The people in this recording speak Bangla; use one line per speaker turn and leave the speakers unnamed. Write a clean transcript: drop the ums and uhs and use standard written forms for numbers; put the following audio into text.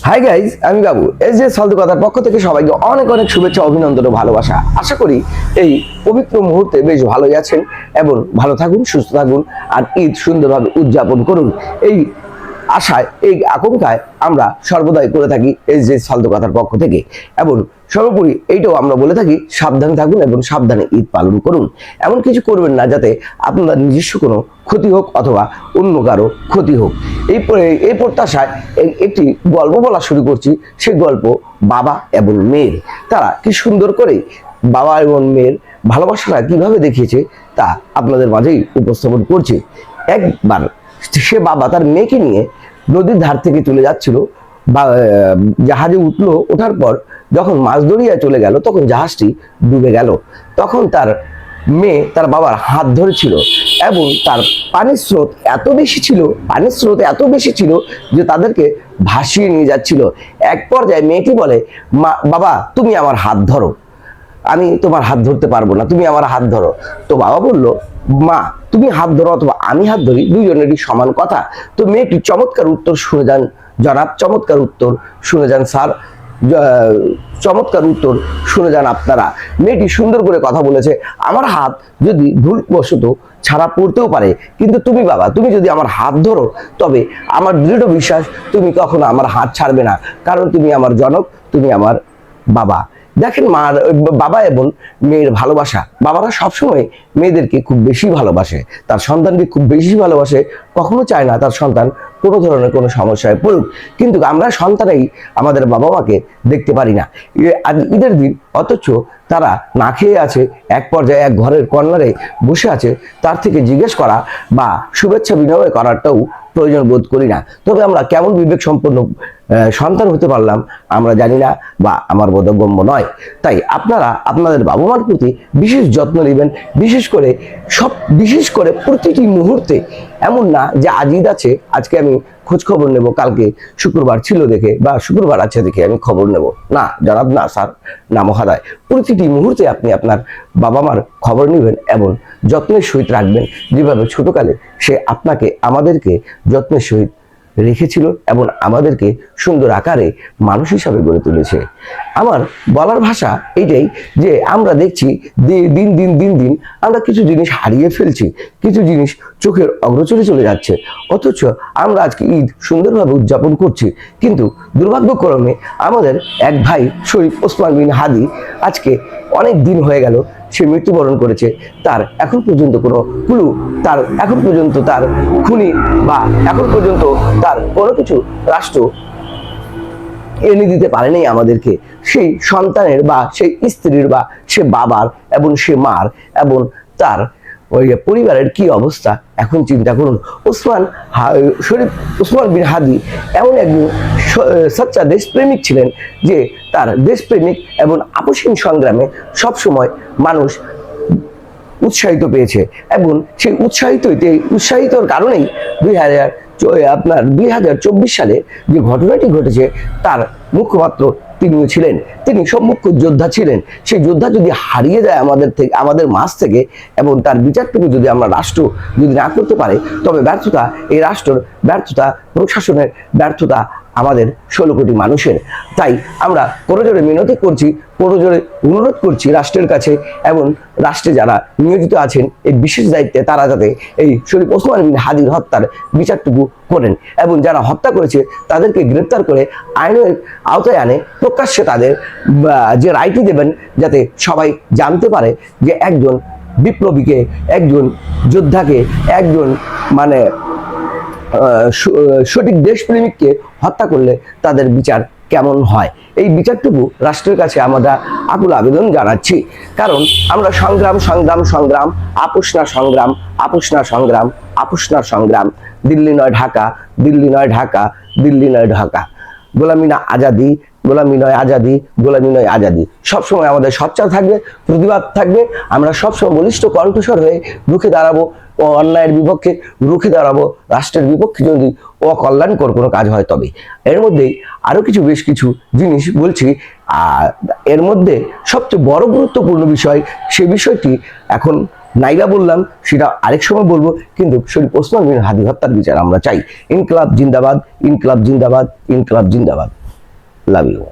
হাই গাইজ, আমি বাবু এস জে ফালতু কথার পক্ষ থেকে সবাইকে অনেক অনেক শুভেচ্ছা, অভিনন্দন ও ভালোবাসা। আশা করি এই পবিত্র মুহূর্তে বেশ ভালোই আছেন এবং ভালো থাকুন, সুস্থ থাকুন আর ঈদ সুন্দরভাবে উদযাপন করুন। এই আশায়, এই আকাঙ্ক্ষায় আমরা সর্বদাই করে থাকি এস জে ফালতু কথার পক্ষ থেকে। এবং সর্বোপরি এইটাও আমরা বলে থাকি, সাবধানে থাকুন এবং সাবধানে ঈদ পালন করুন। এমন কিছু করবেন না যাতে আপনার নিজস্ব কোনো ক্ষতি হোক অথবা অন্য কারো ক্ষতি হোক। এই প্রত্যাশায় একটি গল্প বলা শুরু করছি। সেই গল্প বাবা এবং মেয়ের। তারা কি সুন্দর করে বাবা এবং মেয়ের ভালোবাসাটা কিভাবে দেখিয়েছে তা আপনাদের মাঝেই উপস্থাপন করছে। একবার সে বাবা তার মেয়েকে নিয়ে নদীর ধার থেকে চলে যাচ্ছিল, বা জাহাজে উঠলো। ওঠার পর যখন মাছ দরিয়ায় চলে গেল তখন জাহাজটি ডুবে গেল। তখন তার মেয়ে তার বাবার হাত ধরেছিল এবং তার পানির স্রোত এত বেশি ছিল যে তাদেরকে ভাসিয়ে নিয়ে যাচ্ছিল। এক পর্যায়ে মেয়েটি বলে, মা, বাবা তুমি আমার হাত ধরো, আমি তোমার হাত ধরতে পারবো না, তুমি আমার হাত ধরো। তো বাবা বলল, মা তুমি হাত ধরো অথবা আমি হাত ধরি, দুইজনেরই সমান কথা। তো মেয়েটি চমৎকার উত্তর শুনে যান জনাব, চমৎকার উত্তর শুনে যান স্যার, চমৎকার উত্তর শুনে যান আপনারা। মেয়েটি সুন্দর করে কথা বলেছে, আমার হাত যদি ভুলবশত ছাড়া পড়তেও পারে, কিন্তু তুমি বাবা, তুমি যদি আমার হাত ধরো তবে আমার দৃঢ় বিশ্বাস তুমি কখনো আমার হাত ছাড়বে না, কারণ তুমি আমার জনক, তুমি আমার বাবা। দেখেন বাবা এবং মেয়ের ভালোবাসা। বাবারা সবসময় মেয়েদেরকে খুব বেশি ভালোবাসে, তার সন্তানকে খুব বেশি ভালোবাসে, কখনো চায় না তার সন্তান কোনো ধরনের কোনো সমস্যায় পড়ুক। কিন্তু আমরা সন্তানেই আমাদের বাবা মাকে দেখতে পারি না। আজ ঈদের দিন, অথচ তারা না খেয়ে আছে, এক পর্যায়ে এক ঘরের কর্নারে বসে আছে। তার থেকে জিজ্ঞেস করা বা শুভেচ্ছা বিনিময় করাটাও প্রয়োজন বোধ করি না। তবে আমরা কেমন বিবেক সম্পন্ন সন্তান হতে পারলাম আমরা জানি না, বা আমার বোধগম্য নয়। তাই আপনারা আপনাদের বাবা মার প্রতি বিশেষ যত্ন নেবেন, বিশেষ করে প্রতিটি মুহূর্তে। এমন না যে আজ ঈদ আছে, আজকে আমি খোঁজ খবর নেব, কালকে শুক্রবার ছিল দেখে বা শুক্রবার আছে দেখে আমি খবর নেব না জনাব, না স্যার, না মহোদয়। প্রতিটি মুহূর্তে আপনি আপনার বাবা মার খবর নেবেন এবং যত্নের সহিত রাখবেন, যেভাবে ছোটকালে সে আপনাকে, আমাদেরকে যত্নের সহিত রেখেছিল এবং আমাদেরকে সুন্দর আকারে মানুষ হিসাবে গড়ে তুলেছে। আমার বলার ভাষা এইটাই যে আমরা দেখছি দিন দিন দিন দিন আমরা কিছু জিনিস হারিয়ে ফেলছি, কিছু জিনিস চোখের অগ্রচরে চলে যাচ্ছে, অথচ আমরা আজকে ঈদ সুন্দরভাবে উদযাপন করছি। কিন্তু দুর্ভাগ্যক্রমে আমাদের এক ভাই শরীফ ওসমান বিন হাদি আজকে অনেক দিন হয়ে গেল সে মৃত্যুবরণ করেছে। তার এখন পর্যন্ত কোনো ক্লু, তার এখন পর্যন্ত তার খুনি বা এখন পর্যন্ত তার কোনো কিছু রাষ্ট্র এনে দিতে পারেনি আমাদেরকে। সেই সন্তানের বা সেই স্ত্রীর বা সে বাবার এবং সে মার এবং তার ওই পরিবারের কি অবস্থা এখন চিন্তা করুন। শরীফ ওসমান বিন হাদি এমন একজন সচ্চা দেশপ্রেমিক ছিলেন যে তার দেশপ্রেমিক এবং আপসহীন সংগ্রামে সবসময় মানুষ উৎসাহিত পেয়েছে এবং সেই উৎসাহিতর কারণেই 2024 সালে যে ঘটনাটি ঘটেছে তার মুখপাত্র তিনিও ছিলেন। তিনি সম্মুখ যোদ্ধা ছিলেন। সেই যোদ্ধা যদি হারিয়ে যায় আমাদের মাঝ থেকে, এবং তার বিচারটুকু যদি আমরা রাষ্ট্র যদি না করতে পারে, তবে ব্যর্থতা এই রাষ্ট্রের, ব্যর্থতা প্রশাসনের, ব্যর্থতা আমাদের 16 কোটি মানুষের। তাই আমরা করজোড়ে মিনতি করছি, করজোড়ে অনুরোধ করছি রাষ্ট্রের কাছে এবং রাষ্ট্রে যারা নিয়োজিত আছেন এই বিশেষ দায়িত্বে, তারা যাতে এই শরীফ ওসমান বিন হাদির হত্যার বিচারটুকু করেন এবং যারা হত্যা করেছে তাদেরকে গ্রেপ্তার করে আইনের আওতায় আনে, প্রকাশ্যে তাদের যে রায়টি দেবেন, যাতে সবাই জানতে পারে যে একজন বিপ্লবীকে, একজন যোদ্ধাকে, একজন মানে সঠিক দেশপ্রেমিককে হত্যা করলে তাদের বিচার কেমন হয়। এই বিচারটুকু রাষ্ট্রের কাছে আমরা আকুল আবেদন জানাচ্ছি। কারণ আমরা সংগ্রাম, আপোষ না সংগ্রাম, দিল্লি নয় ঢাকা, দিল্লি নয় ঢাকা, গোলামি না আজাদি, গোলামি নয় আজাদি। সবসময় আমাদের সোচ্চার থাকবে, প্রতিবাদ থাকবে। আমরা সবসময় বলিষ্ঠ কণ্ঠস্বর হয়ে রুখে দাঁড়াবো, ও অন্যায়ের বিপক্ষে রুখে দাঁড়াবো, রাষ্ট্রের বিপক্ষে যদি অকল্যাণকর কোনো কাজ হয় তবে। এর মধ্যেই আরো বেশ কিছু জিনিস বলছি। এর মধ্যে সবচেয়ে বড় গুরুত্বপূর্ণ বিষয়, সে বিষয়টি এখন নাইলা বললাম, সেটা আরেক সময় বলবো। কিন্তু শরীফ ওসমান বিন হাদি হত্যার বিচার আমরা চাই। ইনকলাব জিন্দাবাদ, ইনকলাব জিন্দাবাদ, ইনকলাব জিন্দাবাদ। Love you.